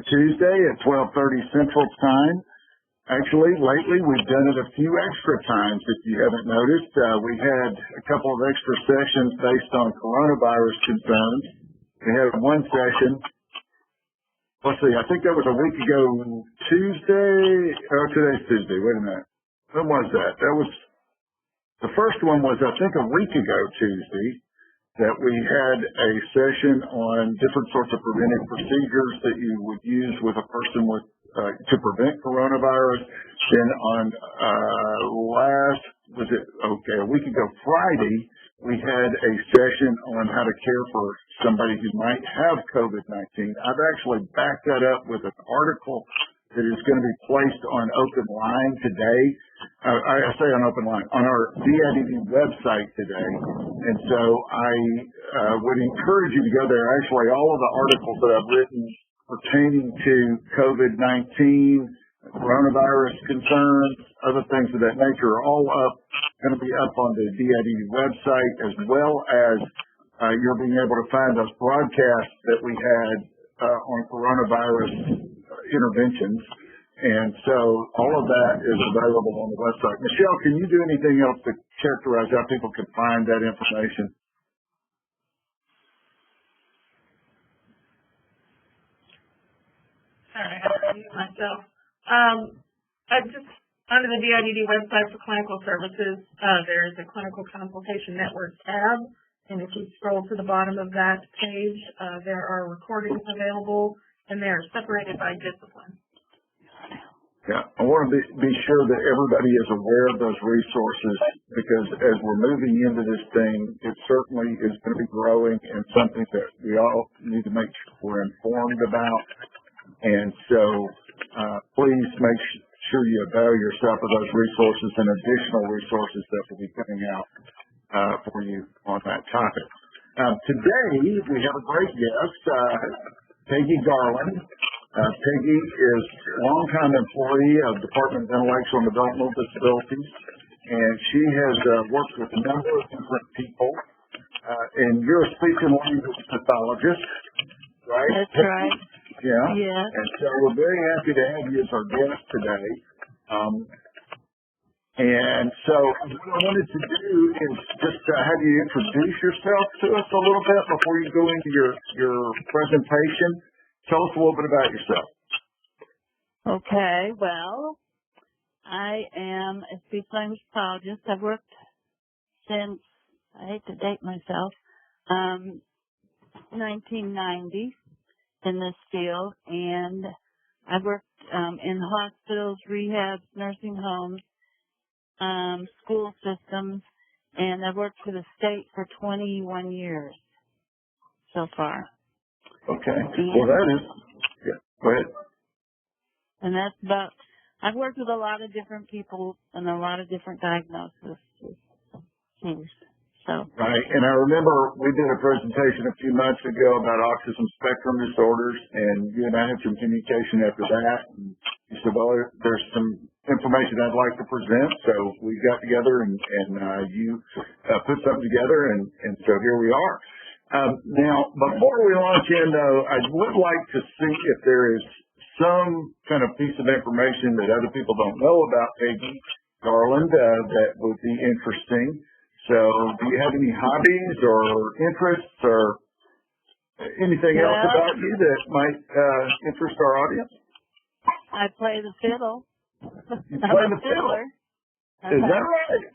Tuesday at 12:30 Central Time. Actually, lately we've done it a few extra times, if you haven't noticed. We had a couple of extra sessions based on coronavirus concerns. We had one session, let's see, I think that was a week ago Tuesday. Oh, today's Tuesday. Wait a minute. When was that? The first one was, I think, a week ago Tuesday, that we had a session on different sorts of preventive procedures that you would use with a person with to prevent coronavirus. Then on a week ago Friday, we had a session on how to care for somebody who might have COVID-19. I've actually backed that up with an article that is going to be placed on Open Line today. I say on Open Line, on our DIDD website today. And so I would encourage you to go there. Actually, all of the articles that I've written pertaining to COVID-19, coronavirus concerns, other things of that nature are all going to be up on the DIDD website, as well as you're being able to find those broadcasts that we had on coronavirus interventions. And so all of that is available on the website. Michelle, can you do anything else to characterize how people can find that information? Sorry, I have to mute myself. I just, under the DIDD website for clinical services, there is a clinical consultation network tab. And if you scroll to the bottom of that page, there are recordings available, and they are separated by discipline. Yeah, I want to be sure that everybody is aware of those resources, because as we're moving into this thing, it certainly is going to be growing and something that we all need to make sure we're informed about. And so please make sure you avail yourself of those resources and additional resources that will be coming out for you on that topic. Today, we have a great guest, Peggy Garland. Peggy is a longtime employee of Department of Intellectual and Developmental Disabilities, and she has worked with a number of different people. And you're a speech and language pathologist, right? That's right. Yeah. Yeah. And so we're very happy to have you as our guest today. And so what I wanted to do is just have you introduce yourself to us a little bit before you go into your presentation. Tell us a little bit about yourself. Okay. Well, I am a speech language pathologist. I've worked since, I hate to date myself, 1990 in this field, and I've worked in hospitals, rehabs, nursing homes, school systems, and I've worked for the state for 21 years so far. Okay. Well, that is, yeah, go ahead. And that's about, I've worked with a lot of different people and a lot of different diagnoses. So. Right. And I remember we did a presentation a few months ago about autism spectrum disorders, and you and I had some communication after that. And you said, well, there's some information I'd like to present. So we got together and you put something together, and so here we are. Now, before we launch in, though, I would like to see if there is some kind of piece of information that other people don't know about Peggy Garland that would be interesting. So do you have any hobbies or interests or anything else about you that might interest our audience? I play the fiddle. You play the fiddle? Is that right?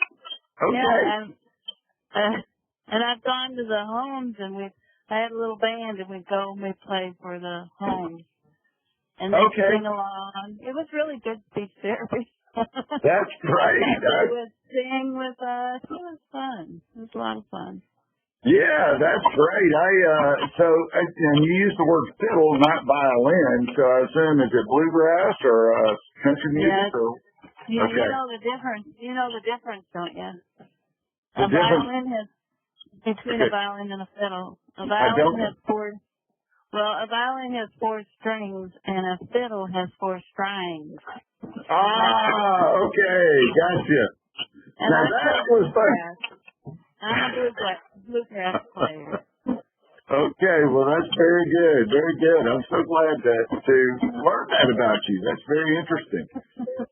Okay. Yeah, and I've gone to the homes, and I had a little band, and we'd go and we'd play for the homes. And they'd sing along. It was really good speech therapy. That's great. They would sing with us. It was fun. It was a lot of fun. Yeah, that's great. And you use the word fiddle, not violin. So I assume, is it bluegrass or country music? Yeah, you know the difference. You know the difference, don't you? A violin has between a violin and a fiddle. A violin has a violin has 4 strings, and a fiddle has 4 strings. Ah, okay, gotcha. And now that was fun. I'm a bluegrass player. Okay, well, that's very good, very good. I'm so glad to learn that about you. That's very interesting.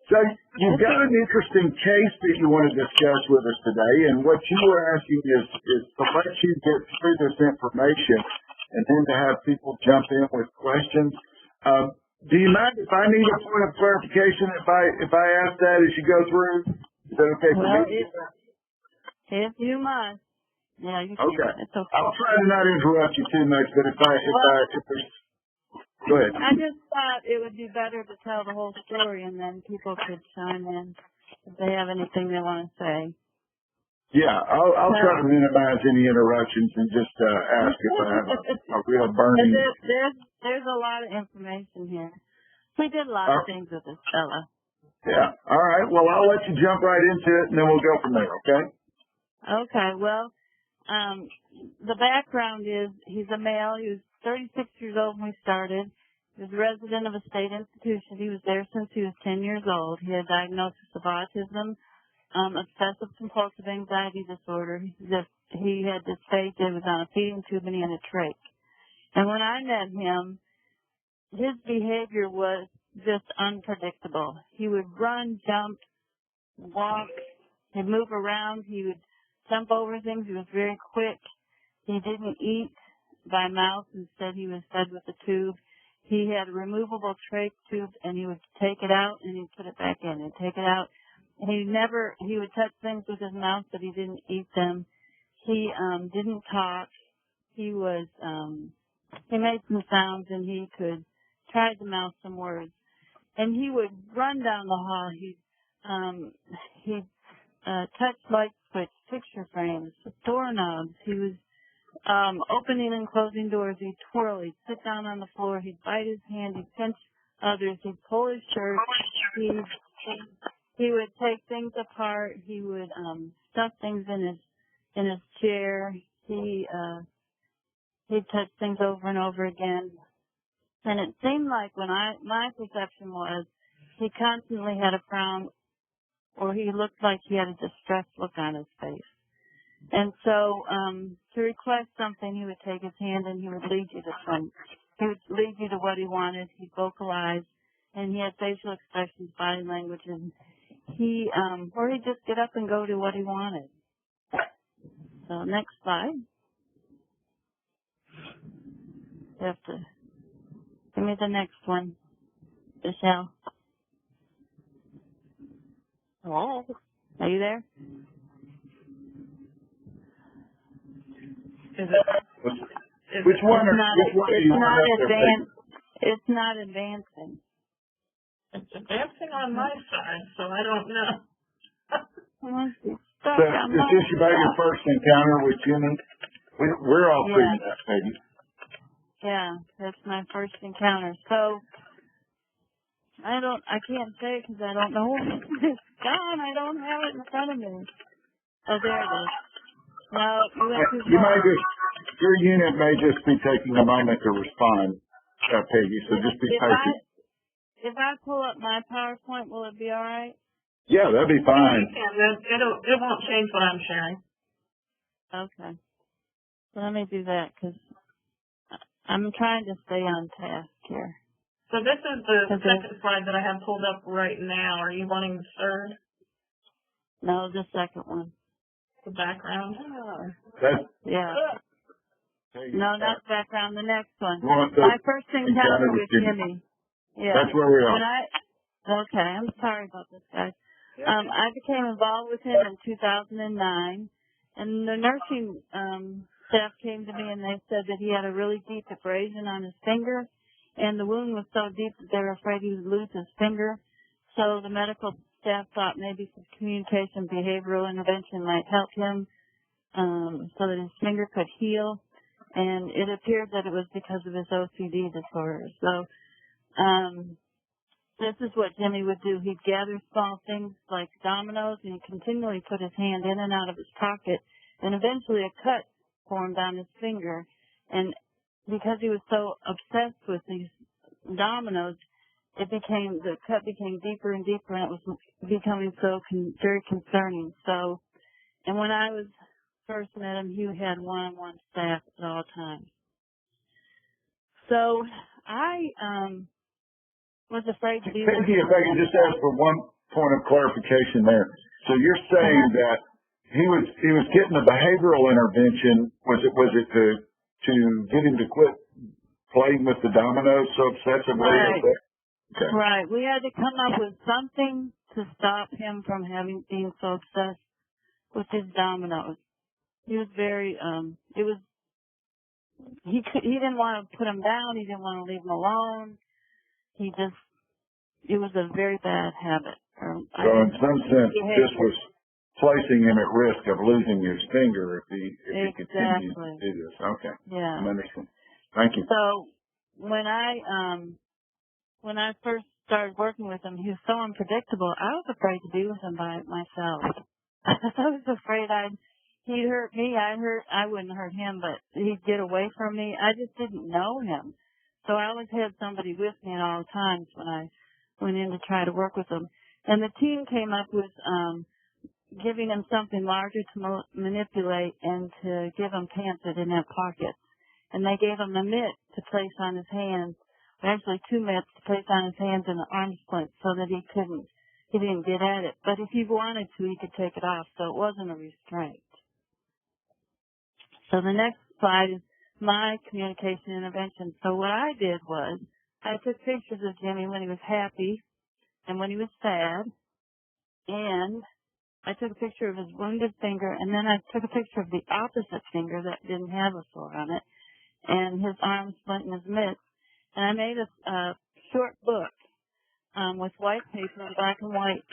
So you've got an interesting case that you want to discuss with us today, and what you were asking is to let you get through this information and then to have people jump in with questions. Do you mind if I need a point of clarification if I ask that as you go through? Is that okay for Well, me? if you must. Yeah, you can. Okay. It's okay. I'll try to not interrupt you too much, but if there's, go ahead. I just thought it would be better to tell the whole story, and then people could chime in if they have anything they want to say. Yeah, I'll try to minimize any interruptions and just ask if I have a real burning. There's a lot of information here. We did a lot of things with this fella. Yeah. All right. Well, I'll let you jump right into it, and then we'll go from there. Okay. Okay. Well, the background is he's a male. He was 36 years old when we started. He was a resident of a state institution. He was there since he was 10 years old. He had a diagnosis of autism, obsessive compulsive anxiety disorder. He had dysphagia. He was on a feeding tube and he had a trach. And when I met him, his behavior was just unpredictable. He would run, jump, walk, he'd move around, he would jump over things. He was very quick. He didn't eat by mouth. Instead, he was fed with a tube. He had a removable trach tube, and he would take it out and he'd put it back in and take it out. He would touch things with his mouth, but he didn't eat them. He didn't talk. He made some sounds, and he could try to mouth some words. And he would run down the hall. He'd touch light switch, picture frames, doorknobs. He was opening and closing doors. He'd twirl. He'd sit down on the floor. He'd bite his hand. He'd pinch others. He'd pull his shirt. He would take things apart. He would stuff things in his chair. He'd touch things over and over again. And it seemed like my perception was he constantly had a frown, or he looked like he had a distressed look on his face. And so, to request something, he would take his hand and he would lead you to what he wanted. He'd vocalize, and he had facial expressions, body language, and or he'd just get up and go to what he wanted. So, next slide. You have to give me the next one, Michelle. Hello? Are you there? Which one do you want? It's not advancing. It's advancing on my side, so I don't know. So, is this about your first encounter with Jimmy? We're all feeling that, baby. Yeah, that's my first encounter. So, I can't say it because I don't know. It's gone. I don't have it in front of me. Oh, there it is. No, you went too far. Your unit may just be taking a moment to respond, Peggy, so just be patient. If I pull up my PowerPoint, will it be all right? Yeah, that'd be fine. It won't change what I'm sharing. Okay. So let me do that because I'm trying to stay on task here. So this is the second slide that I have pulled up right now. Are you wanting the third? No, the second one. The background? Yeah. No, not the background. The next one. My My first encounter with Jimmy. Yeah. That's where we are. Okay, I'm sorry about this, guys. I became involved with him in 2009, and the nursing staff came to me and they said that he had a really deep abrasion on his finger, and the wound was so deep that they were afraid he would lose his finger. So the medical staff thought maybe some communication behavioral intervention might help him so that his finger could heal. And it appeared that it was because of his OCD disorder. So this is what Jimmy would do. He'd gather small things like dominoes, and he'd continually put his hand in and out of his pocket. And eventually a cut formed on his finger. And because he was so obsessed with these dominoes, the cut became deeper and deeper, and it was becoming very concerning. So, and when I was first met him, he had one-on-one staff at all times. So I was afraid to do Peggy, if I can just ask for one point of clarification there. So you're saying that he was getting a behavioral intervention. Was it to get him to quit playing with the dominoes so obsessively? Right. Okay. Right. We had to come up with something to stop him from being so obsessed with his dominoes. He was very he didn't want to put him down, he didn't want to leave him alone. It was a very bad habit. So in some sense this was placing him at risk of losing his finger if he continued to do this. Okay. Yeah. I understand. Thank you. So when I first started working with him, he was so unpredictable. I was afraid to be with him by myself. I was afraid he'd hurt me. I wouldn't hurt him, but he'd get away from me. I just didn't know him. So I always had somebody with me at all times when I went in to try to work with him. And the team came up with giving him something larger to manipulate and to give him pants that didn't have pockets. And they gave him a mitt to place on his hands. Actually, 2 mitts to place on his hands and the arm splint so that he didn't get at it. But if he wanted to, he could take it off, so it wasn't a restraint. So the next slide is my communication intervention. So what I did was I took pictures of Jimmy when he was happy and when he was sad, and I took a picture of his wounded finger, and then I took a picture of the opposite finger that didn't have a sore on it, and his arm splint and his mitts. And I made a short book with white paper and black and white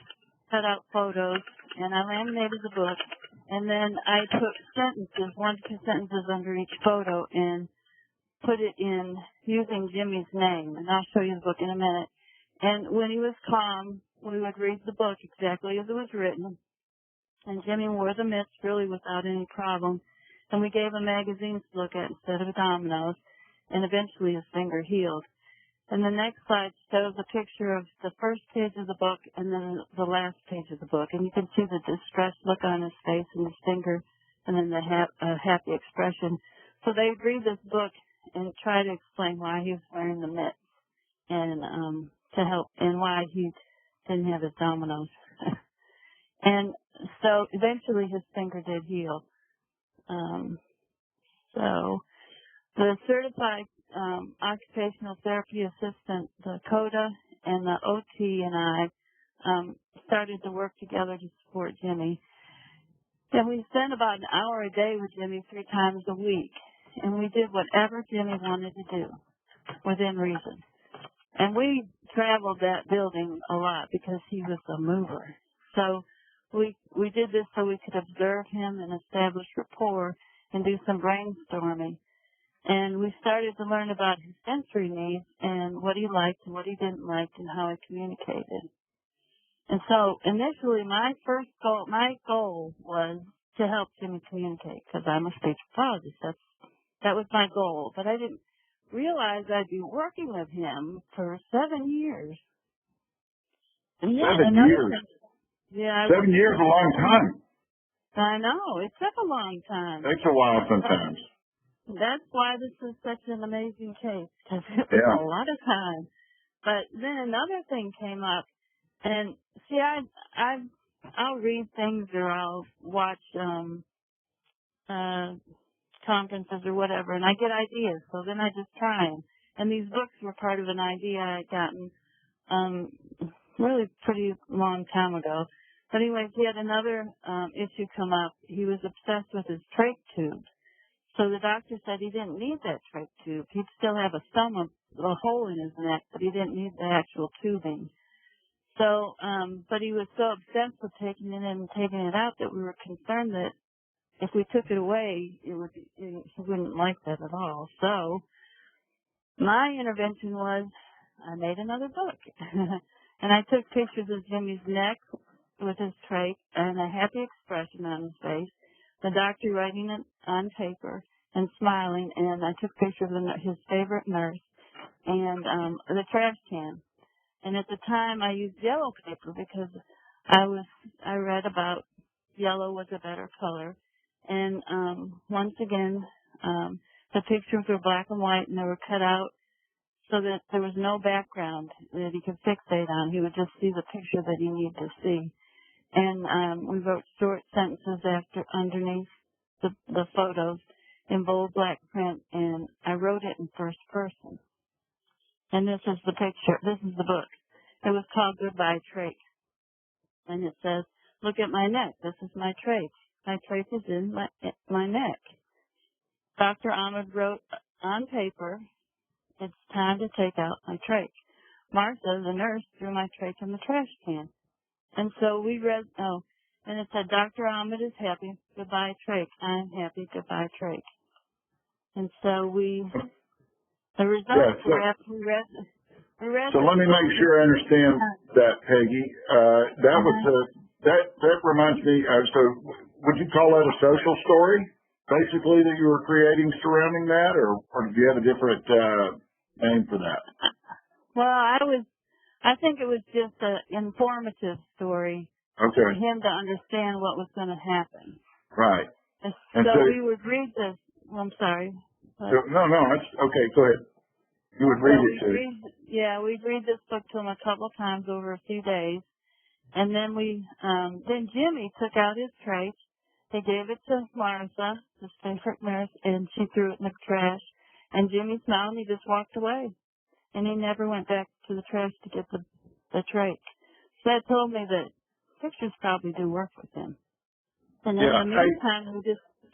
cut out photos, and I laminated the book, and then I put sentences, 1 to 2 sentences under each photo, and put it in using Jimmy's name, and I'll show you the book in a minute. And when he was calm, we would read the book exactly as it was written, and Jimmy wore the mitts really without any problem, and we gave him magazines to look at instead of dominoes, and eventually his finger healed. And the next slide shows a picture of the first page of the book and then the last page of the book. And you can see the distressed look on his face and his finger, and then the happy expression. So they would read this book and try to explain why he was wearing the mitts and to help, and why he didn't have his dominoes. And so eventually his finger did heal. So the certified occupational therapy assistant, the CODA, and the OT and I started to work together to support Jimmy. And we spent about an hour a day with Jimmy 3 times a week. And we did whatever Jimmy wanted to do within reason. And we traveled that building a lot because he was a mover. So we did this so we could observe him and establish rapport and do some brainstorming. And we started to learn about his sensory needs and what he liked and what he didn't like and how he communicated. And so initially my goal was to help Jimmy communicate because I'm a speech pathologist. That was my goal. But I didn't realize I'd be working with him for 7 years. And 7 years? Yeah. 7 years is a long time. I know. It took a long time. Takes a while sometimes. That's why this is such an amazing case, because it was a lot of time. But then another thing came up, and see, I'll read things or I'll watch conferences or whatever, and I get ideas. So then I just try them. And these books were part of an idea I'd gotten really pretty long time ago. But anyways, he had another issue come up. He was obsessed with his trach tube. So the doctor said he didn't need that trach tube. He'd still have a hole in his neck, but he didn't need the actual tubing. So, but he was so obsessed with taking it in and taking it out that we were concerned that if we took it away, he wouldn't like that at all. So my intervention was I made another book. And I took pictures of Jimmy's neck with his trach and a happy expression on his face, the doctor writing it on paper and smiling, and I took a picture of his favorite nurse and the trash can. And at the time I used yellow paper because I read about yellow was a better color. And once again, the pictures were black and white and they were cut out so that there was no background that he could fixate on. He would just see the picture that he needed to see. And we wrote short sentences underneath the photos in bold black print, and I wrote it in first person. And this is the picture. This is the book. It was called Goodbye Trach. And it says, look at my neck. This is my trach. My trach is in my neck. Dr. Ahmed wrote on paper, it's time to take out my trach. Martha, the nurse, threw my trach in the trash can. And so we read, and it said, Dr. Ahmed is happy. Goodbye trach. I'm happy. Goodbye trach. And so the results were after we read. So let me make sure I understand that, Peggy. That reminds me. So would you call that a social story, basically, that you were creating surrounding that, or do you have a different name for that? Well, I think it was just an informative story for him to understand what was going to happen. Right. And so we would read this. Well, I'm sorry. No, that's okay. Go ahead. You would read it too. We'd read this book to him a couple of times over a few days, and then then Jimmy took out his trach. He gave it to Martha, his favorite nurse, and she threw it in the trash. And Jimmy smiled and he just walked away. And he never went back to the trash to get the trach. So that told me that pictures probably do work with him. And in the meantime, we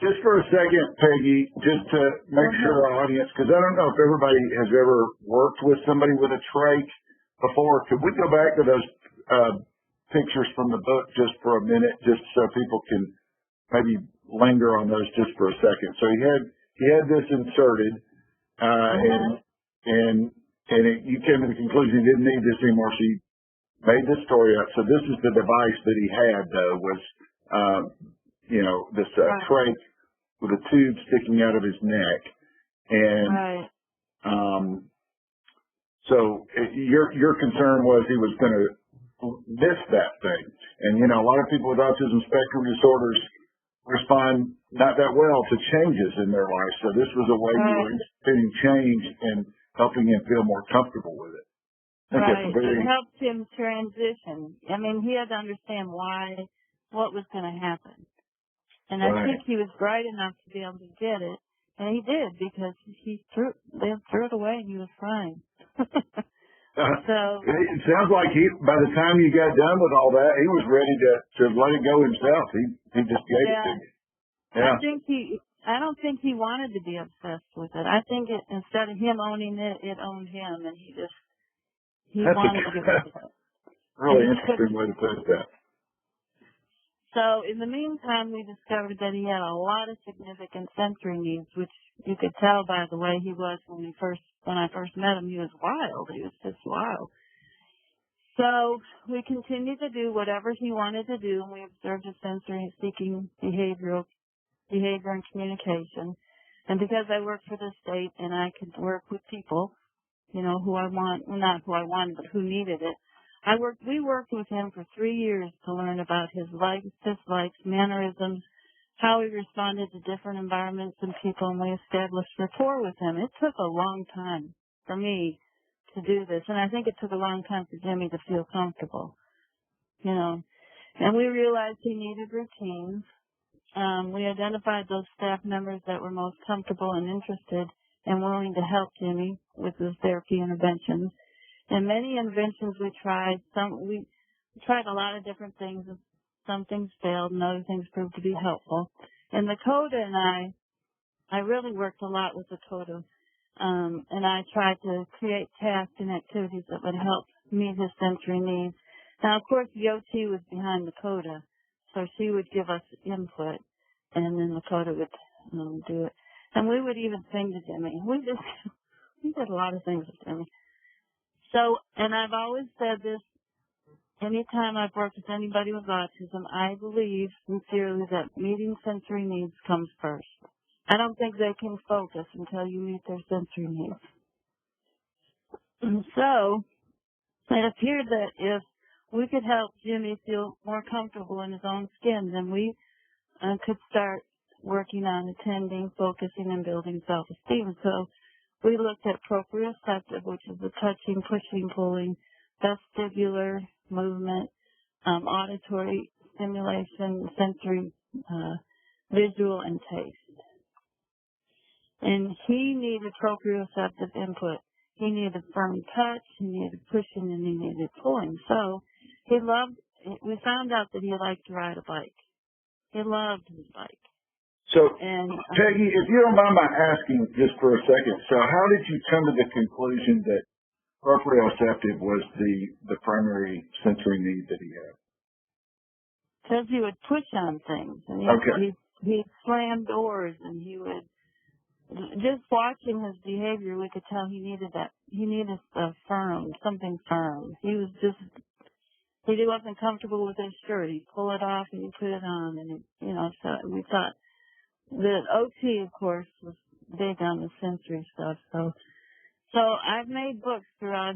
just for a second, Peggy, just to make sure our audience, because I don't know if everybody has ever worked with somebody with a trach before. Could we go back to those pictures from the book just for a minute, just so people can maybe linger on those just for a second? So he had this inserted, and you came to the conclusion he didn't need this anymore, so you made this story up. So this is the device that he had, though, was, this trach with a tube sticking out of his neck. And so your concern was he was going to miss that thing. And, a lot of people with autism spectrum disorders respond not that well to changes in their life. So this was a way you were instituting change and helping him feel more comfortable with it. It helped him transition. I mean, he had to understand what was going to happen. And I think he was bright enough to be able to get it. And he did, because they threw it away and he was fine. So it sounds like by the time you got done with all that, he was ready to let it go himself. He just gave it to you. Yeah. I don't think he wanted to be obsessed with it. I think instead of him owning it, it owned him, and he wanted to get rid of it. Really interesting way to put that. So in the meantime, we discovered that he had a lot of significant sensory needs, which you could tell by the way he was when I first met him. He was wild. He was just wild. So we continued to do whatever he wanted to do, and we observed his sensory-seeking behavior and communication. And because I worked for the state and I could work with people, not who I wanted, but who needed it, we worked with him for 3 years to learn about his likes, dislikes, mannerisms, how he responded to different environments and people, and we established rapport with him. It took a long time for me to do this, and I think it took a long time for Jimmy to feel comfortable, And we realized he needed routines. We identified those staff members that were most comfortable and interested and willing to help Jimmy with his therapy interventions. And many interventions we tried, we tried a lot of different things. Some things failed and other things proved to be helpful. And the CODA and I really worked a lot with the CODA. And I tried to create tasks and activities that would help meet his sensory needs. Now, of course, the OT was behind the CODA, so she would give us input, and then the CODA would do it. And we would even sing to Jimmy. We did a lot of things with Jimmy. So, and I've always said this, anytime I've worked with anybody with autism, I believe sincerely that meeting sensory needs comes first. I don't think they can focus until you meet their sensory needs. And so, it appeared that if we could help Jimmy feel more comfortable in his own skin, then we could start working on attending, focusing, and building self-esteem. So we looked at proprioceptive, which is the touching, pushing, pulling, vestibular movement, auditory stimulation, sensory, visual, and taste. And he needed proprioceptive input. He needed firm touch, he needed pushing, and he needed pulling. So we found out that he liked to ride a bike. He loved his bike. So, And Peggy, if you don't mind my asking just for a second, so how did you come to the conclusion that proprioceptive was the primary sensory need that he had? because he would push on things, and he'd slam doors, and he would, just watching his behavior, we could tell he needed something firm. He wasn't comfortable with his shirt. He'd pull it off and he'd put it on, and so we thought the OT, of course, was big on the sensory stuff. So I've made books throughout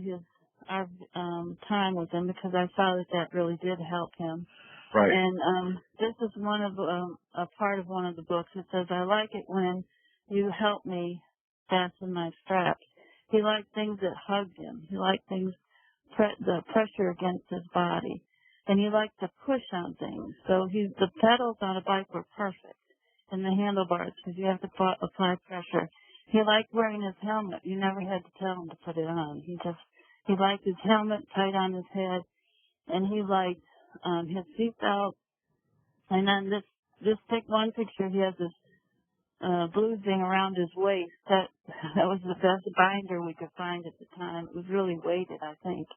our time with him because I saw that really did help him. Right. And this is a part of one of the books. It says, "I like it when you help me fasten my straps." He liked things that hugged him. He liked things, the pressure against his body. And he liked to push on things. So the pedals on a bike were perfect. And the handlebars, because you have to apply pressure. He liked wearing his helmet. You never had to tell him to put it on. He liked his helmet tight on his head. And he liked his seatbelt. And then just take one picture. He has this blue thing around his waist. That was the best binder we could find at the time. It was really weighted, I think.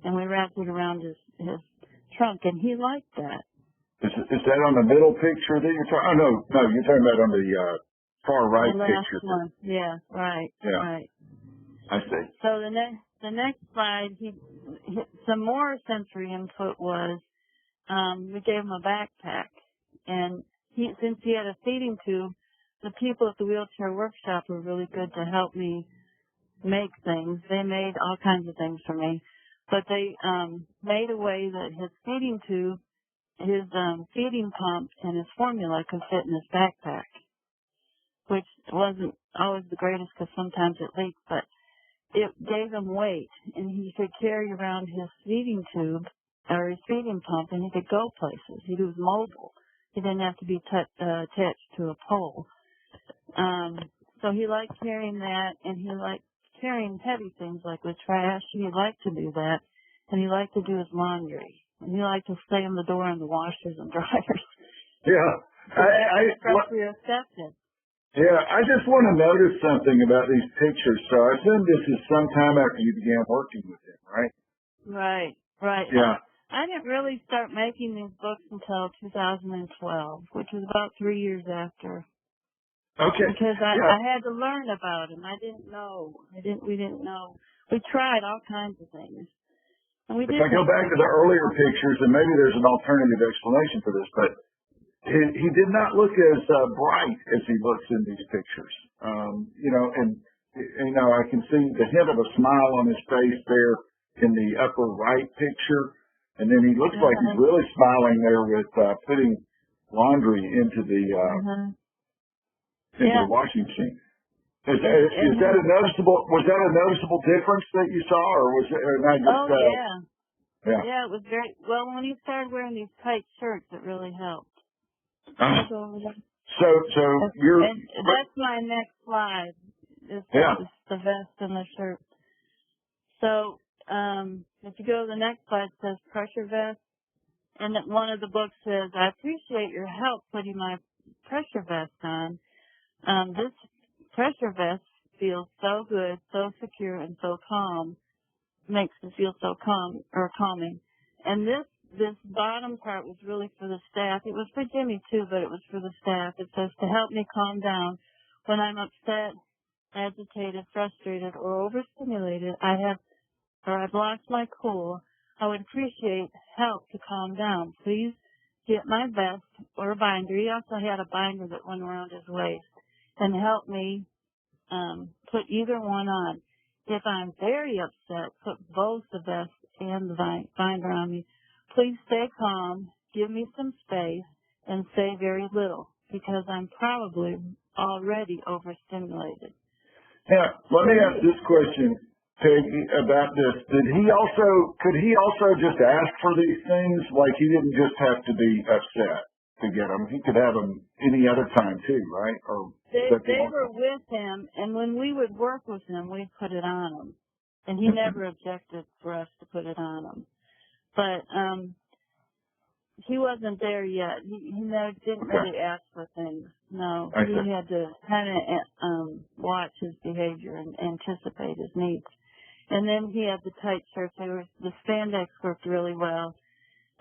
And we wrapped it around his trunk, and he liked that. Is that on the middle picture that you're talking? Oh, no, you're talking about on the far right The last picture. one. Yeah, right. Yeah. Right. I see. So the next slide, some more sensory input was, we gave him a backpack, and since he had a feeding tube, the people at the wheelchair workshop were really good to help me make things. They made all kinds of things for me, but they made a way that his feeding tube, his feeding pump, and his formula could fit in his backpack, which wasn't always the greatest because sometimes it leaked, but it gave him weight, and he could carry around his feeding tube or his feeding pump, and he could go places. He was mobile. He didn't have to be attached to a pole. So he liked carrying that, and he liked carrying heavy things like the trash. He liked to do that, and he liked to do his laundry. And he liked to stay in the door on the washers and dryers. Yeah. Proprioceptive. Yeah, I just want to notice something about these pictures. So I assume this is sometime after you began working with him, right? Right. Yeah. I didn't really start making these books until 2012, which was about 3 years after. Okay. Because I had to learn about him. I didn't know. We didn't know. We tried all kinds of things. And we If I go back to the earlier pictures, and maybe there's an alternative explanation for this, but he did not look as bright as he looks in these pictures. I can see the hint of a smile on his face there in the upper right picture, and then he looks like he's really smiling there with putting laundry into the washing machine. Was that a noticeable difference that you saw, or was it not just? Yeah, it was very well when he started wearing these tight shirts. It really helped. So you're. And that's my next slide. Is the vest and the shirt. So if you go to the next slide, it says pressure vest, and one of the books says, "I appreciate your help putting my pressure vest on. This pressure vest feels so good, so secure, and so calm. Makes me feel so calming." And this bottom part was really for the staff. It was for Jimmy too, but it was for the staff. It says, "To help me calm down when I'm upset, agitated, frustrated, or overstimulated, I've lost my cool. I would appreciate help to calm down. Please get my vest or a binder." He also had a binder that went around his waist, "and help me put either one on. If I'm very upset, put both the vest and the binder on me. Please stay calm, give me some space, and say very little, because I'm probably already overstimulated." Now, let me ask this question, Peggy, about this. Could he also just ask for these things? Like, he didn't just have to be upset to get them. He could have them any other time too, right? Or they were with him, and when we would work with him, we'd put it on him. And he never objected for us to put it on him. But he wasn't there yet. He didn't really ask for things. No, he had to kind of watch his behavior and anticipate his needs. And then he had the tight shirts. The spandex worked really well.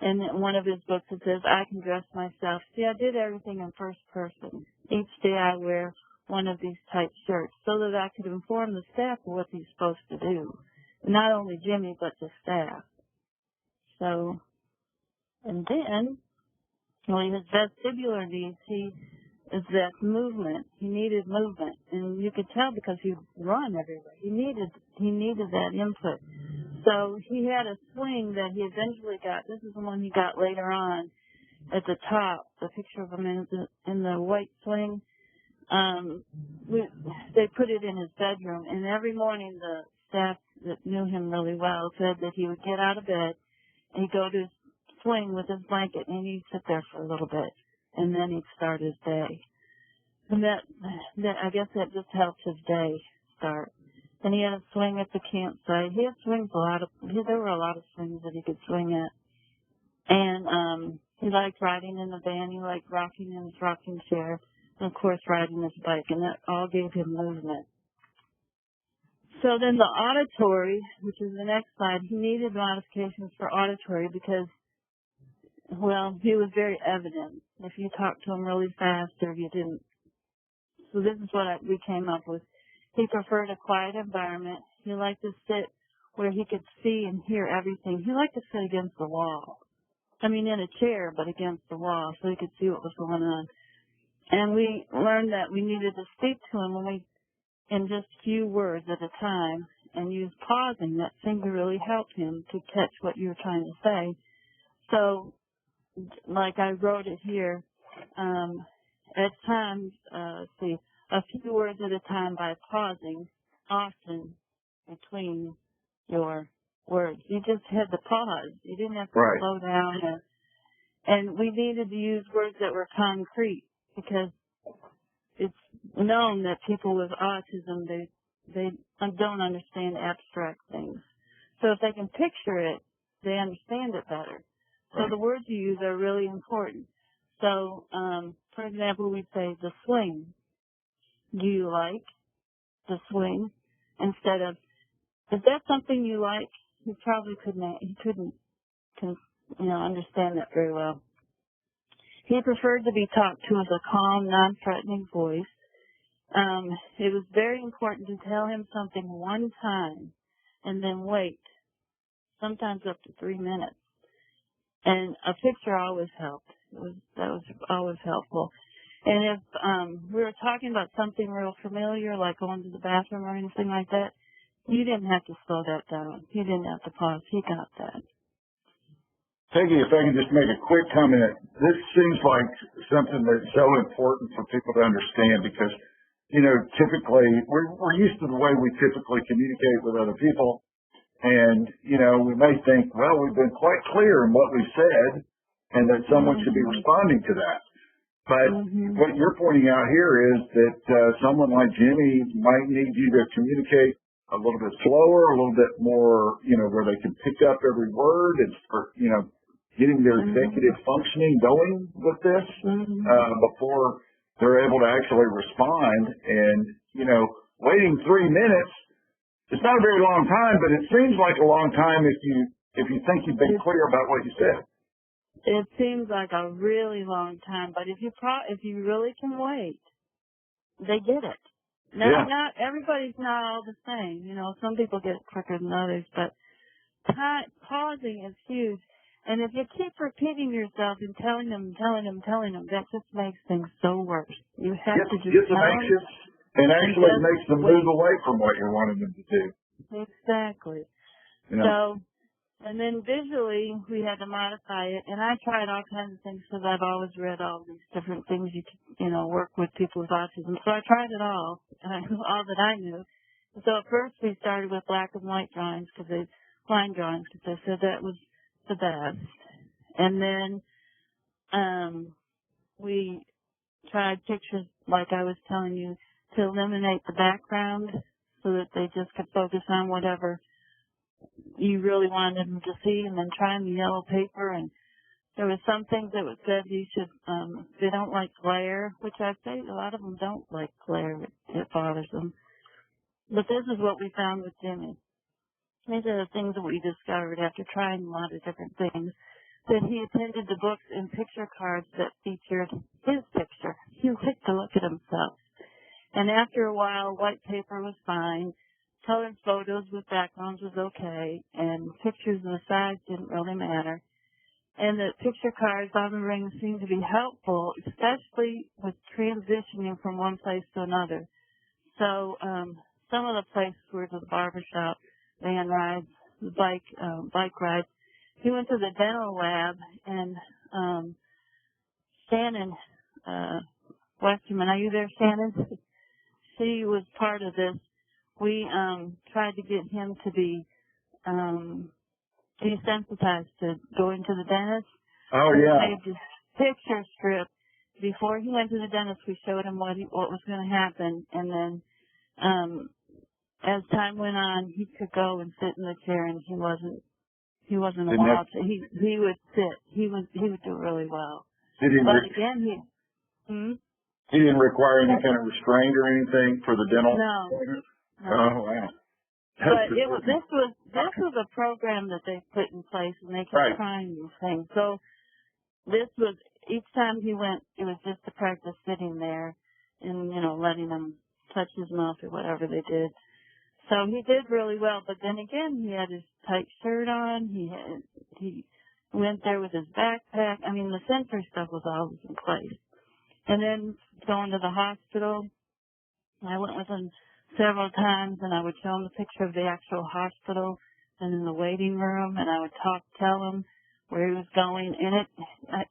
And in one of his books it says, I can dress myself. See, I did everything in first person. Each day I wear one of these tight shirts so that I could inform the staff of what he's supposed to do. Not only Jimmy, but the staff. So, and then, his vestibular needs, is that movement. He needed movement. And you could tell because he'd run everywhere. He needed that input. So he had a swing that he eventually got. This is the one he got later on at the top, the picture of him in the white swing. They put it in his bedroom, and every morning the staff that knew him really well said that he would get out of bed and he'd go to swing with his blanket, and he'd sit there for a little bit, and then he'd start his day. And that I guess that just helped his day start. And he had a swing at the campsite. He had swings there were a lot of swings that he could swing at. And he liked riding in the van. He liked rocking in his rocking chair. And, of course, riding his bike. And that all gave him movement. So then the auditory, which is the next slide, he needed modifications for auditory because, well, he was very evident if you talked to him really fast or if you didn't. So this is what we came up with. He preferred a quiet environment. He liked to sit where he could see and hear everything. He liked to sit against the wall. I mean, in a chair, but against the wall so he could see what was going on. And we learned that we needed to speak to him in just few words at a time and use pausing. That seemed to really help him to catch what you were trying to say. So, like I wrote it here, at times, a few words at a time by pausing, often between your words. You just had to pause. You didn't have to slow down. And we needed to use words that were concrete because it's known that people with autism, they don't understand abstract things. So if they can picture it, they understand it better. So the words you use are really important. So, for example, we'd say the swing. Do you like the swing? Instead of, is that something you like? He probably couldn't understand that very well. He preferred to be talked to with a calm, non-threatening voice. It was very important to tell him something one time and then wait, sometimes up to 3 minutes. And a picture always helped. That was always helpful. And if we were talking about something real familiar, like going to the bathroom or anything like that, you didn't have to slow that down. You didn't have to pause. He got that. Peggy, if I can just make a quick comment, this seems like something that's so important for people to understand because, typically we're used to the way we typically communicate with other people. And, we may think, well, we've been quite clear in what we've said and that someone should be responding to that. But what you're pointing out here is that someone like Jimmy might need you to communicate a little bit slower, a little bit more, where they can pick up every word and start, getting their executive functioning going with this before they're able to actually respond. And, waiting 3 minutes, it's not a very long time, but it seems like a long time if you think you've been clear about what you said. It seems like a really long time, but if you really can wait, they get it. Not everybody's not all the same. Some people get it quicker than others, but pausing is huge. And if you keep repeating yourself and telling them, that just makes things so worse. You have to just get them anxious and actually makes them move away from what you're wanting them to do. Exactly. So, and then visually, we had to modify it. And I tried all kinds of things because I've always read all these different things you can, work with people with autism. So I tried it all that I knew. So at first we started with black and white drawings, line drawings, because they said that was the best. And then we tried pictures, like I was telling you, to eliminate the background so that they just could focus on whatever you really wanted them to see, and then trying the yellow paper. And there was some things that was said you should, they don't like glare, which I'd say a lot of them don't like glare. It bothers them. But this is what we found with Jimmy. These are the things that we discovered after trying a lot of different things. That he attended the books and picture cards that featured his picture. He liked to look at himself. And after a while, white paper was fine. Colored photos with backgrounds was okay. And pictures of the sides didn't really matter. And the picture cards on the ring seemed to be helpful, especially with transitioning from one place to another. So some of the places were the barbershop, van rides, bike rides. He went to the dental lab, and Shannon Westerman, are you there, Shannon? She was part of this. We tried to get him to be desensitized to going to the dentist. Oh, yeah. We made this picture strip. Before he went to the dentist, we showed him what was going to happen, and then as time went on, he could go and sit in the chair, and he wasn't allowed to. He would sit. He would do really well. But again, he didn't require any kind of restraint or anything for the dental? No. Oh, wow. But this was a program that they put in place, and they kept trying these things. So this was, each time he went, it was just to practice sitting there and, letting them touch his mouth or whatever they did. So he did really well, but then again, he had his tight shirt on. He went there with his backpack. I mean, the sensory stuff was always in place. And then going to the hospital, I went with him several times, and I would show him the picture of the actual hospital and in the waiting room, and I would tell him where he was going, and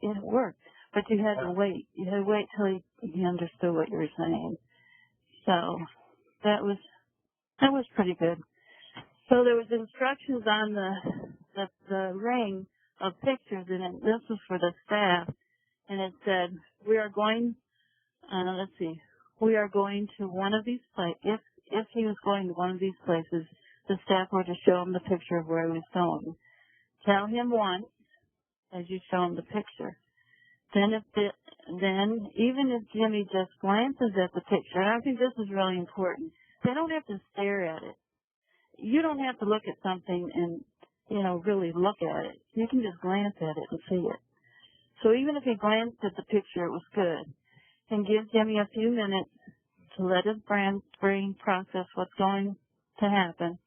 it worked. But you had to wait. You had to wait till he understood what you were saying. So that was pretty good. So there was instructions on the ring of pictures, and this was for the staff, and it said, we are going to one of these places. If he was going to one of these places, the staff were to show him the picture of where he was going. Tell him once as you show him the picture. Then even if Jimmy just glances at the picture, and I think this is really important, they don't have to stare at it. You don't have to look at something and, really look at it. You can just glance at it and see it. So even if he glanced at the picture, it was good. And give Jimmy a few minutes to let his brain process what's going to happen.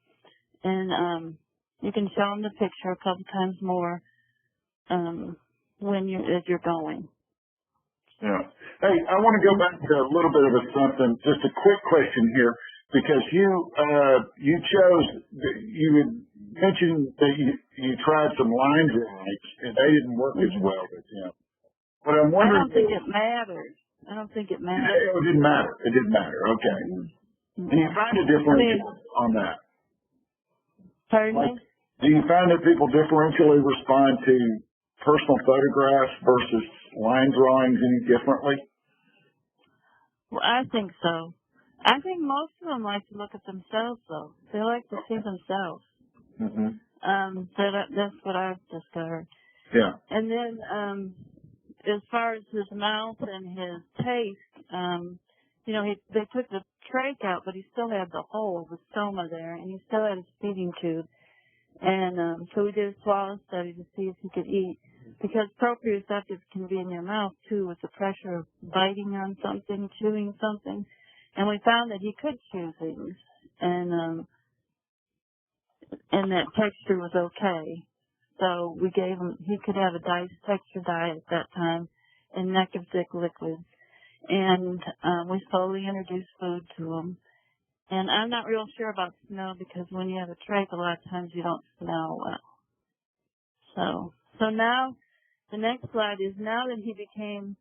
And you can show him the picture a couple times more as you're going. Yeah. Hey, I want to go back to a little bit of something, just a quick question here, because you had mentioned that you tried some line drawings and they didn't work as well with him. But I'm wondering. I don't think it matters. It didn't matter. It didn't matter. Okay. Mm-hmm. Do you find a differential on that? Pardon me? Do you find that people differentially respond to personal photographs versus line drawings any differently? Well, I think so. I think most of them like to look at themselves, though. They like to see themselves. Mm-hmm. That's what I've discovered. Yeah. And then, as far as his mouth and his taste, they took the trach out, but he still had the hole, the stoma there, and he still had his feeding tube. And so we did a swallow study to see if he could eat, because proprioceptives can be in your mouth too, with the pressure of biting on something, chewing something. And we found that he could chew things, and that texture was okay. So we gave him, he could have a texture diet at that time, and neck of thick liquids. And we slowly introduced food to him. And I'm not real sure about smell, because when you have a trach, a lot of times you don't smell well. So now, the next slide is, now that he became,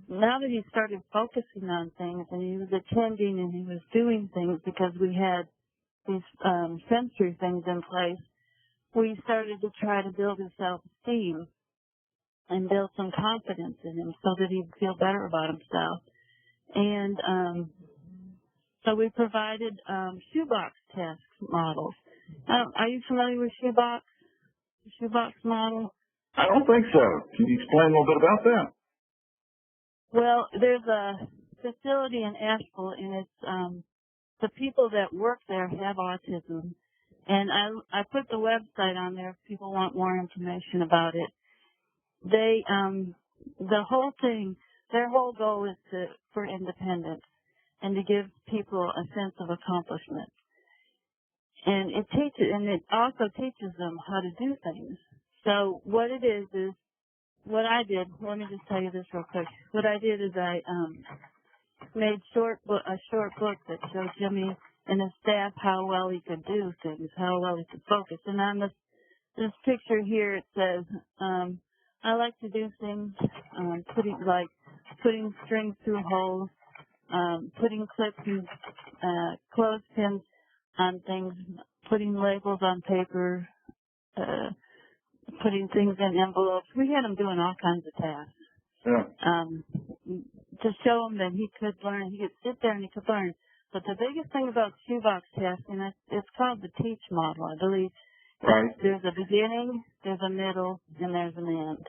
now that he started focusing on things and he was attending and he was doing things because we had these sensory things in place, we started to try to build his self-esteem and build some confidence in him so that he'd feel better about himself. And so we provided shoebox task models. Are you familiar with shoebox model? I don't think so. Can you explain a little bit about that? Well, there's a facility in Asheville, and it's the people that work there have autism. And I put the website on there if people want more information about it. They the whole thing, their whole goal is for independence and to give people a sense of accomplishment. And it also teaches them how to do things. So what it is what I did, let me just tell you this real quick. What I did is I made a short book that showed Jimmy and his staff how well he could do things, how well he could focus. And on this picture here, it says, I like to do things, putting strings through holes, putting clips and clothespins on things, putting labels on paper, putting things in envelopes. We had him doing all kinds of tasks. Yeah. To show him that he could learn. He could sit there and he could learn. But the biggest thing about shoebox tasking, it's called the teach model, I believe. Right. There's a beginning, there's a middle, and there's an end.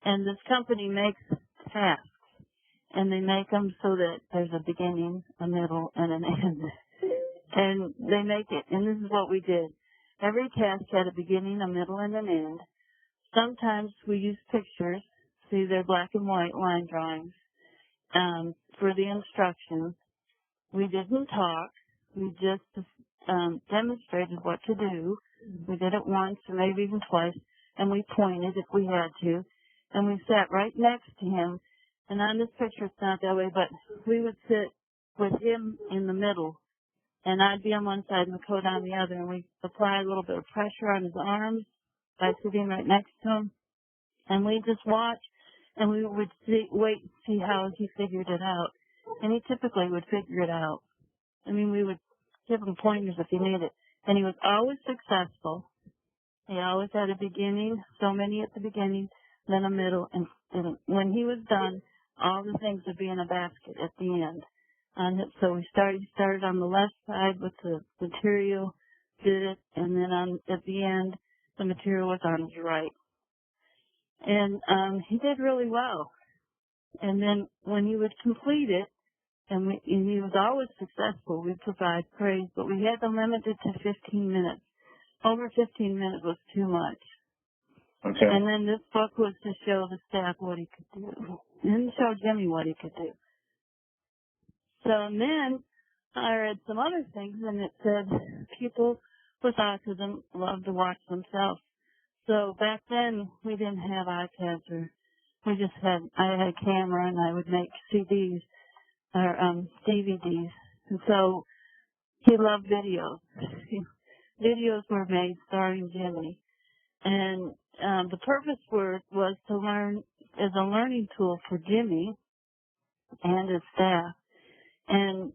And this company makes tasks, and they make them so that there's a beginning, a middle, and an end. And they make it, and this is what we did. Every task had a beginning, a middle, and an end. Sometimes we use pictures. See, they're black and white line drawings for the instructions. We didn't talk. We just demonstrated what to do. We did it once or maybe even twice, and we pointed if we had to. And we sat right next to him. And on this picture, it's not that way, but we would sit with him in the middle, and I'd be on one side and the coat on the other, and we apply a little bit of pressure on his arms by sitting right next to him. And we just watch, and we would wait and see how he figured it out. And he typically would figure it out. I mean, we would give him pointers if he needed. And he was always successful. He always had a beginning, so many at the beginning, then a middle, and when he was done, all the things would be in a basket at the end. So he started on the left side with the material, did it, and then at the end, the material was on his right. And he did really well. And then when he would complete it, and he was always successful, we'd provide praise, but we had them limited to 15 minutes. Over 15 minutes was too much. Okay. And then this book was to show the staff what he could do, and show Jimmy what he could do. So then I read some other things, and it said people with autism love to watch themselves. So back then we didn't have iPads, or I had a camera, and I would make CDs or DVDs, and so he loved videos. Videos were made starring Jimmy, and the purpose was to learn as a learning tool for Jimmy and his staff. And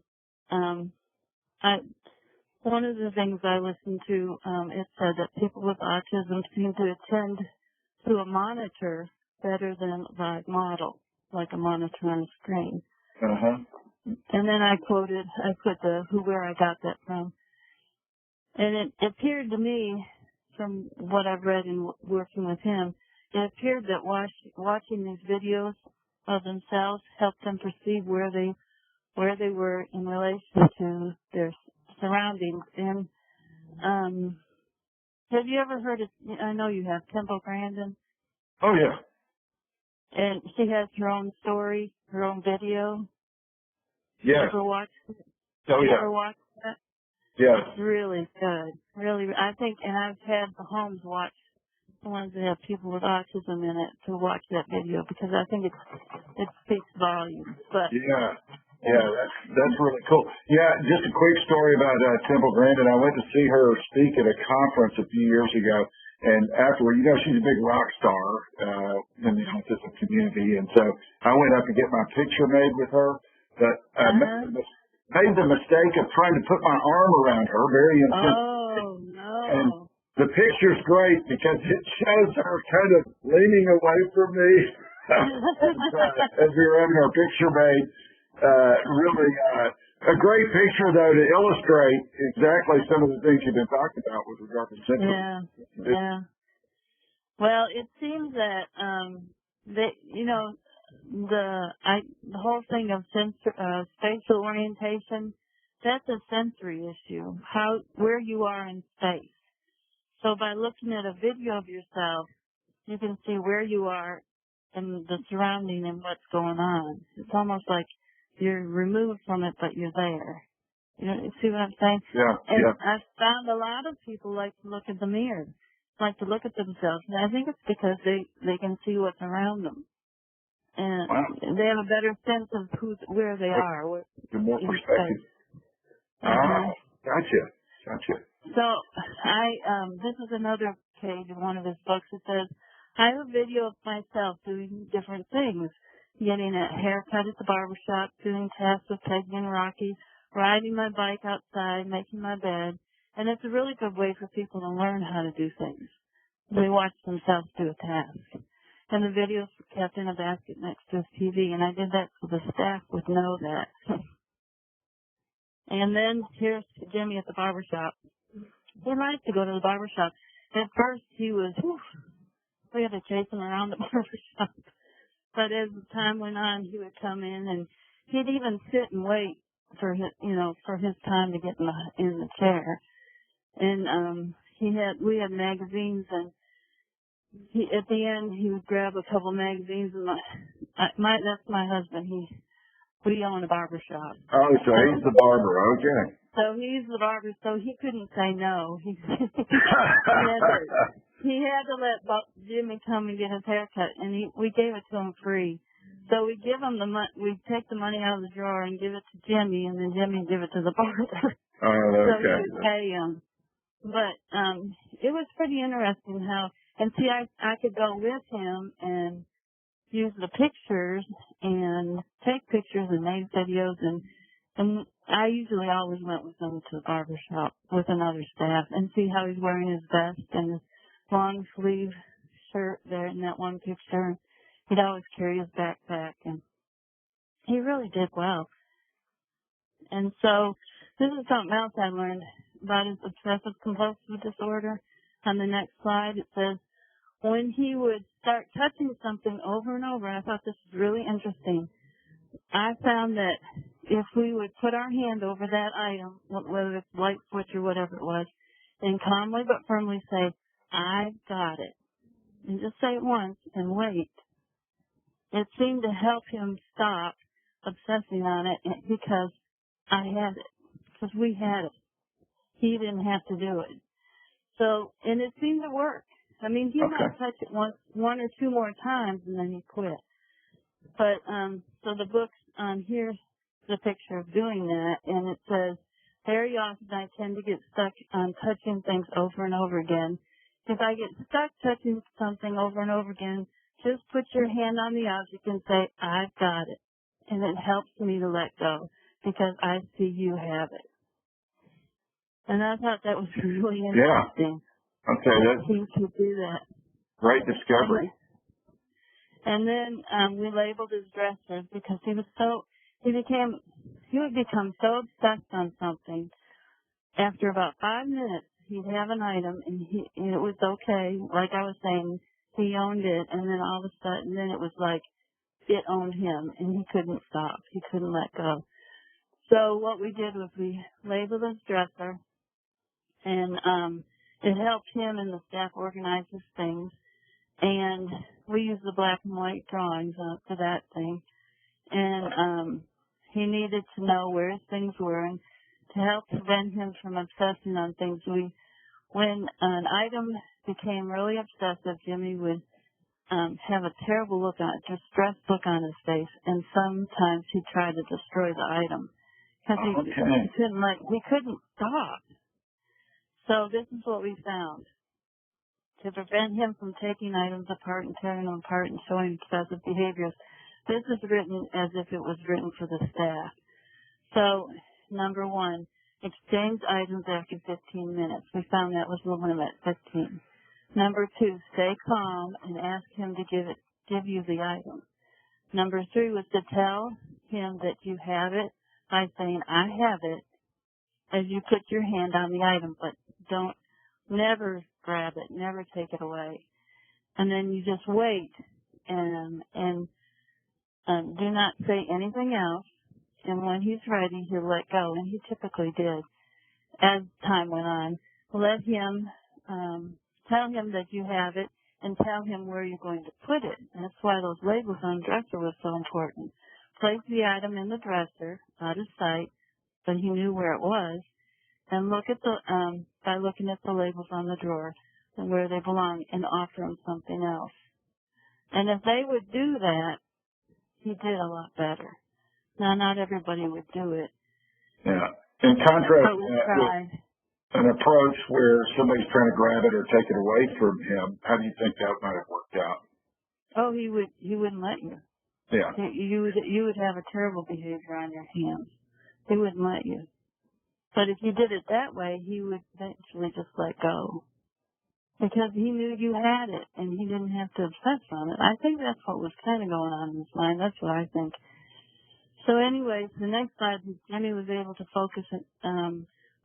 one of the things I listened to, it said that people with autism seem to attend to a monitor better than a live model, like a monitor on a screen. Uh-huh. And then I put where I got that from. And it appeared to me, from what I've read in working with him, it appeared that watching these videos of themselves helped them perceive where they were in relation to their surroundings. And have you ever heard of, I know you have, Temple Grandin? Oh, yeah. And she has her own story, her own video. Yeah. Ever watched it? Oh, yeah. Ever watched that? Yeah. It's really good. Really, I think, and I've had the homes watch, the ones that have people with autism in it, to watch that video, because I think it speaks volumes. But yeah, that's really cool. Yeah, just a quick story about Temple Grandin. I went to see her speak at a conference a few years ago, And afterward, she's a big rock star in the autism community, and so I went up to get my picture made with her, but made the mistake of trying to put my arm around her, very intense. Oh, no. And the picture's great because it shows her kind of leaning away from me as we were having our picture made. Really a great picture, though, to illustrate exactly some of the things you've been talking about with regard to sensory. Yeah. Well, it seems that the whole thing of spatial orientation, that's a sensory issue. Where you are in space. So by looking at a video of yourself, you can see where you are in the surrounding and what's going on. It's almost like you're removed from it, but you're there. You see what I'm saying? Yeah. And I've found a lot of people like to look at the mirror, like to look at themselves. And I think it's because they can see what's around them. And they have a better sense of where they are. More perspective. Gotcha. So this is another page in one of his books. It says, I have a video of myself doing different things. Getting a haircut at the barbershop, doing tasks with Peggy and Rocky, riding my bike outside, making my bed. And it's a really good way for people to learn how to do things. They watch themselves do a task. And the videos were kept in a basket next to his TV, and I did that so the staff would know that. And then here's Jimmy at the barbershop. He likes to go to the barbershop. At first we had to chase him around the barbershop. But as time went on, he would come in and he'd even sit and wait for his time to get in the chair. And we had magazines, and at the end he would grab a couple magazines, and that's my husband. We own a barber shop. Oh, so he's the barber, okay. So he's the barber, so he couldn't say no. He had to let Jimmy come and get his hair cut, and we gave it to him free. So we give him we'd take the money out of the drawer and give it to Jimmy, and then Jimmy would give it to the barber. Oh, so okay. he could pay him. But it was pretty interesting I could go with him and use the pictures and take pictures and make videos, and I usually always went with him to the barber shop with another staff and see how he's wearing his vest and his long sleeve shirt there in that one picture. He'd always carry his backpack, and he really did well. And so this is something else I learned about his obsessive compulsive disorder. On the next slide, it says, when he would start touching something over and over, I thought this was really interesting. I found that if we would put our hand over that item, whether it's light switch or whatever it was, and calmly but firmly say, I've got it, and just say it once and wait, it seemed to help him stop obsessing on it because I had it, because we had it. He didn't have to do it. So, and it seemed to work. I mean, he might touch it one or two more times, and then he quit. But, so the book's on here's the picture of doing that, and it says, very often I tend to get stuck on touching things over and over again. If I get stuck touching something over and over again, just put your hand on the object and say, I've got it. And it helps me to let go because I see you have it. And I thought that was really interesting. Yeah. Okay. He could do that. Great discovery. And then we labeled his dressers because he would become so obsessed on something. After about 5 minutes, he'd have an item, and it was okay. Like I was saying, he owned it, and then all of a sudden, then it was like it owned him, and he couldn't stop. He couldn't let go. So what we did was we labeled his dresser, and it helped him and the staff organize his things. And we used the black and white drawings for that thing. And he needed to know where his things were, and to help prevent him from obsessing on things, when an item became really obsessive, Jimmy would have a terrible look on it, distressed look on his face, and sometimes he'd try to destroy the item because he couldn't stop. So this is what we found. to prevent him from taking items apart and tearing them apart and showing excessive behaviors. This is written as if it was written for the staff. So, number 1, exchange items after 15 minutes. We found that was the limit, 15. Number 2, stay calm and ask him to give you the item. Number 3 was to tell him that you have it by saying, I have it, as you put your hand on the item, but never grab it, never take it away. And then you just wait and do not say anything else. And when he's ready, he'll let go. And he typically did. As time went on, let him, tell him that you have it and tell him where you're going to put it. And that's why those labels on the dresser were so important. Place the item in the dresser, out of sight, but he knew where it was. And look at by looking at the labels on the drawer and where they belong and offer him something else. And if they would do that, he did a lot better. Now, not everybody would do it. Yeah. In contrast, But we tried. an approach where somebody's trying to grab it or take it away from him, how do you think that might have worked out? Oh, he wouldn't let you. Yeah. You would have a terrible behavior on your hands. He wouldn't let you. But if you did it that way, he would eventually just let go. Because he knew you had it, and he didn't have to obsess on it. I think that's what was kind of going on in his mind. That's what I think. So anyways, the next slide, Jimmy was able to focus,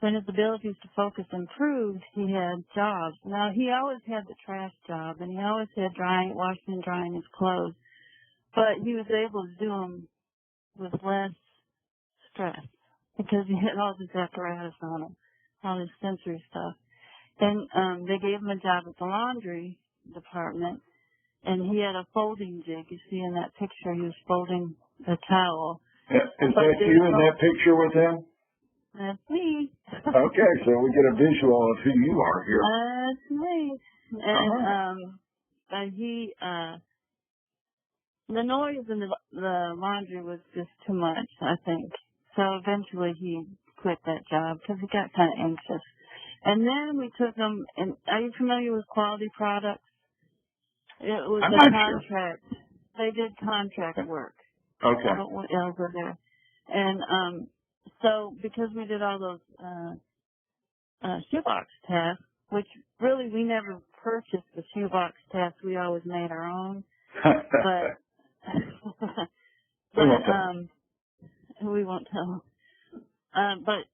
when his abilities to focus improved, he had jobs. Now, he always had the trash job, and he always had washing and drying his clothes. But he was able to do them with less stress because he had all this apparatus on him, all this sensory stuff. And they gave him a job at the laundry department, and he had a folding jig. You see in that picture, he was folding a towel. Is that you in that picture with him? That's me. Okay, so we get a visual of who you are here. That's me. And the noise in the laundry was just too much, I think. So eventually he quit that job because he got kind of anxious. And then we took him, and are you familiar with quality products? It was I'm a not contract. Sure. They did contract work. Okay. Over there. And so because we did all those shoebox tasks, which really we never purchased the shoebox tasks, we always made our own. But we won't tell. But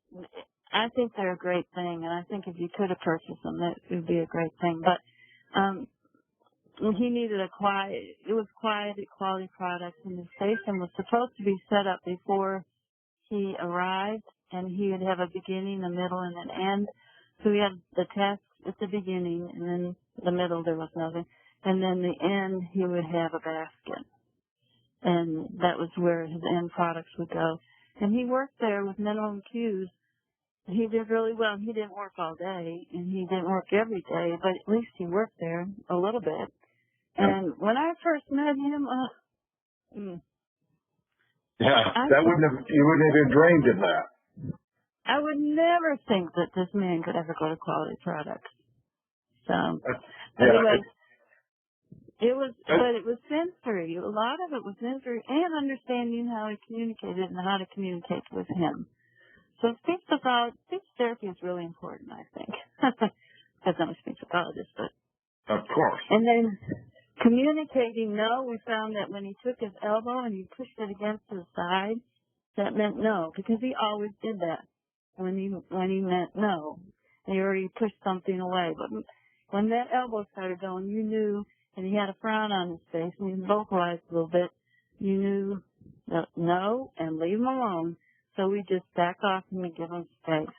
I think they're a great thing, and I think if you could have purchased them, that would be a great thing. But he needed it was quiet at Quality Products, and the station was supposed to be set up before he arrived, and he would have a beginning, a middle, and an end. So we had the test at the beginning, and then the middle there was nothing, and then the end he would have a basket, and that was where his end products would go. And he worked there with minimum cues. He did really well. He didn't work all day, and he didn't work every day, but at least he worked there a little bit. And when I first met him, you wouldn't have dreamed of that. I would never think that this man could ever go to Quality Products. So, anyway, it was sensory. A lot of it was sensory and understanding how he communicated and how to communicate with him. So speech therapy is really important, I think. Because I'm a speech pathologist, but. Of course. And then communicating no, we found that when he took his elbow and he pushed it against his side, that meant no, because he always did that when he meant no. Or he pushed something away. But when that elbow started going, you knew, and he had a frown on his face, and he vocalized a little bit, you knew that no, and leave him alone. So we just back off him and give him space.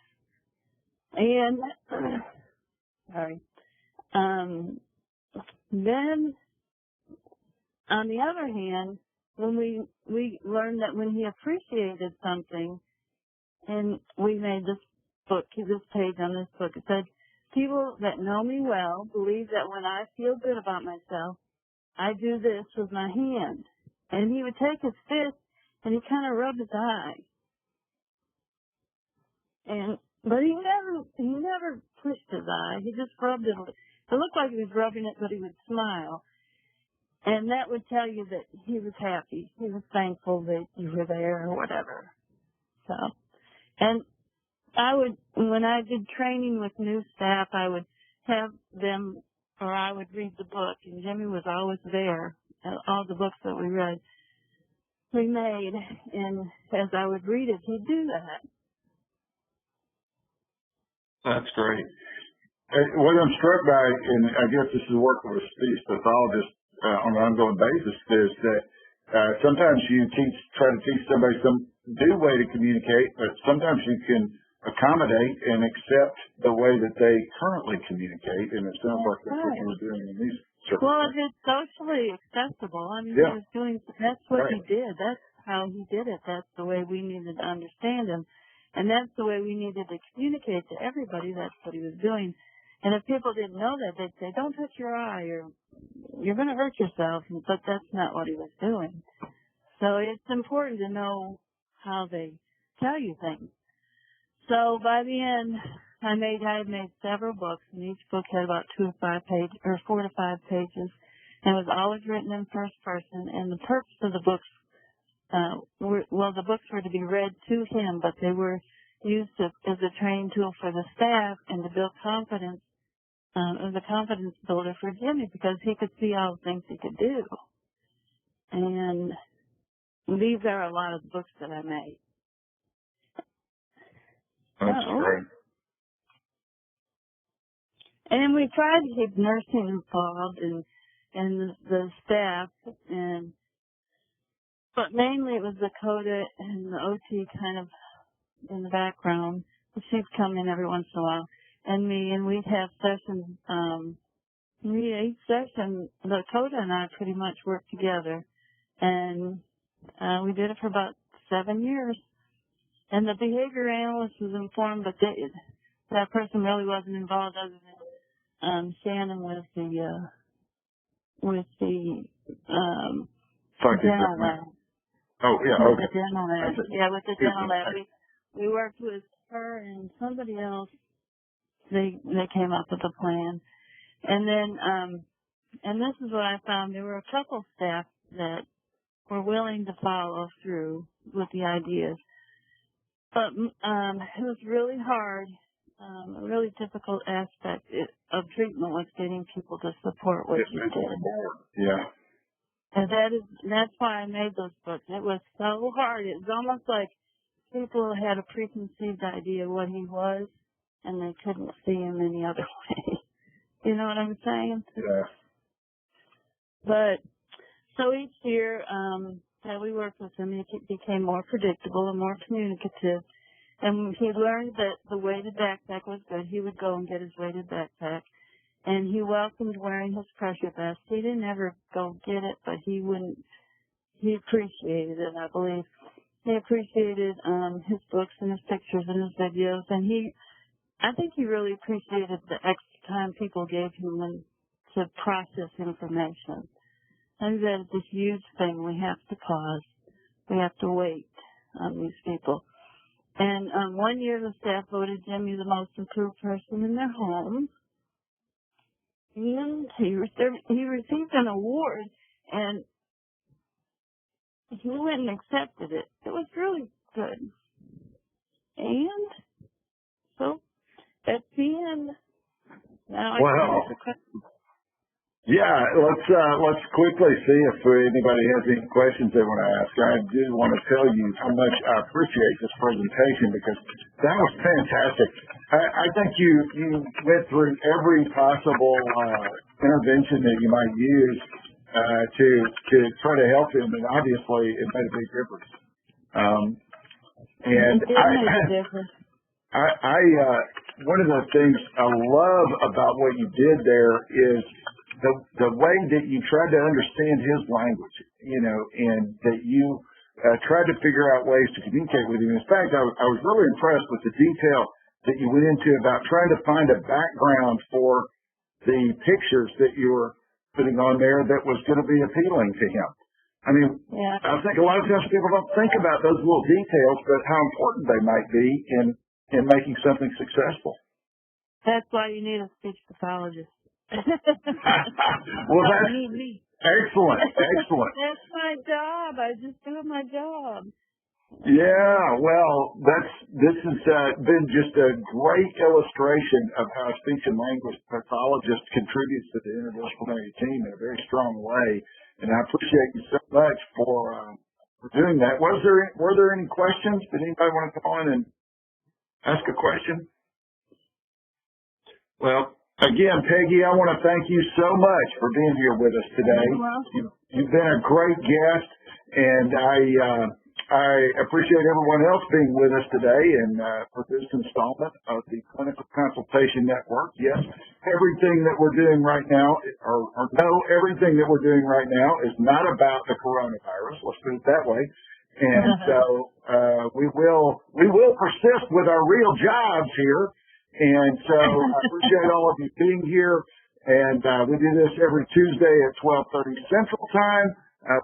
And, sorry. Then, on the other hand, when we learned that when he appreciated something, and we made this page on this book, it said, people that know me well believe that when I feel good about myself, I do this with my hand. And he would take his fist and he kind of rubbed his eye. But he never pushed his eye. He just rubbed it. It looked like he was rubbing it, but he would smile. And that would tell you that he was happy. He was thankful that you were there or whatever. So, and when I did training with new staff, I would have them, or I would read the book, and Jimmy was always there. All the books that we made, and as I would read it, he'd do that. That's great. What I'm struck by, and I guess this is working with speech pathologists on an ongoing basis, is that sometimes you try to teach somebody some new way to communicate, but sometimes you can accommodate and accept the way that they currently communicate, and it sounds like that's what you're doing in these circumstances. Well, if it's socially acceptable, I mean, yeah. he was doing, that's what right. he did. That's how he did it. That's the way we needed to understand him. And that's the way we needed to communicate to everybody. That's what he was doing. And if people didn't know that, they'd say, don't touch your eye, or you're going to hurt yourself. But that's not what he was doing. So it's important to know how they tell you things. So by the end, I had made several books, and each book had about 4 to 5 pages, and it was always written in first person. And the purpose of the books, the books were to be read to him, but they were used as a training tool for the staff and to build confidence. It was a confidence builder for Jimmy because he could see all the things he could do. And these are a lot of the books that I made. That's great. And we tried to keep nursing involved and the staff, but mainly it was Dakota and the OT kind of in the background. She'd come in every once in a while, and me, and we'd have sessions. Each session, Dakota and I pretty much worked together, and we did it for about 7 years. And the behavior analyst was informed, but that person really wasn't involved other than Shannon with the dental lab. Oh, yeah, with okay. The dental lab. Yeah, with the dental lab. We worked with her and somebody else. They came up with a plan. And then, and this is what I found. There were a couple staff that were willing to follow through with the ideas. But it was really hard. A really difficult aspect of treatment was getting people to support what you did. Yeah. And that's why I made those books. It was so hard. It was almost like people had a preconceived idea of what he was, and they couldn't see him any other way. You know what I'm saying? Yeah. But so each year that we worked with him, he became more predictable and more communicative. And he learned that the weighted backpack was good. He would go and get his weighted backpack. And he welcomed wearing his pressure vest. He didn't ever go get it, but he appreciated it, I believe. He appreciated his books and his pictures and his videos. And I think he really appreciated the extra time people gave him to process information. I think that is a huge thing. We have to pause. We have to wait on these people. And one year the staff voted Jimmy the most improved person in their home. And he received an award, and he went and accepted it. It was really good. And so that's the end. Now I can answer the question. Yeah, let's quickly see if anybody has any questions they want to ask. I do want to tell you how much I appreciate this presentation because that was fantastic. I think you went through every possible intervention that you might use to try to help him, and obviously it made a big difference. And it did make a difference. One of the things I love about what you did there is the way that you tried to understand his language, and that you tried to figure out ways to communicate with him. In fact, I was really impressed with the detail that you went into about trying to find a background for the pictures that you were putting on there that was going to be appealing to him. I mean, yeah. I think a lot of times people don't think about those little details, but how important they might be in making something successful. That's why you need a speech pathologist. Well, that's me. excellent. Excellent. That's my job. I just do my job. Yeah, well, this has been just a great illustration of how a speech and language pathologist contributes to the interdisciplinary team in a very strong way. And I appreciate you so much for doing that. Were there any questions? Did anybody want to come on and ask a question? Well, again, Peggy, I want to thank you so much for being here with us today. You're welcome. You've been a great guest, and I appreciate everyone else being with us today and for this installment of the Clinical Consultation Network. Yes, everything that we're doing right now, everything that we're doing right now is not about the coronavirus. Let's put it that way. And so we will persist with our real jobs here. And so I appreciate all of you being here. And we do this every Tuesday at 12:30 Central Time.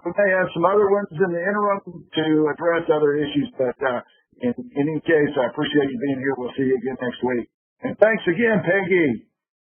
We may have some other ones in the interim to address other issues, but in any case, I appreciate you being here. We'll see you again next week. And thanks again, Peggy.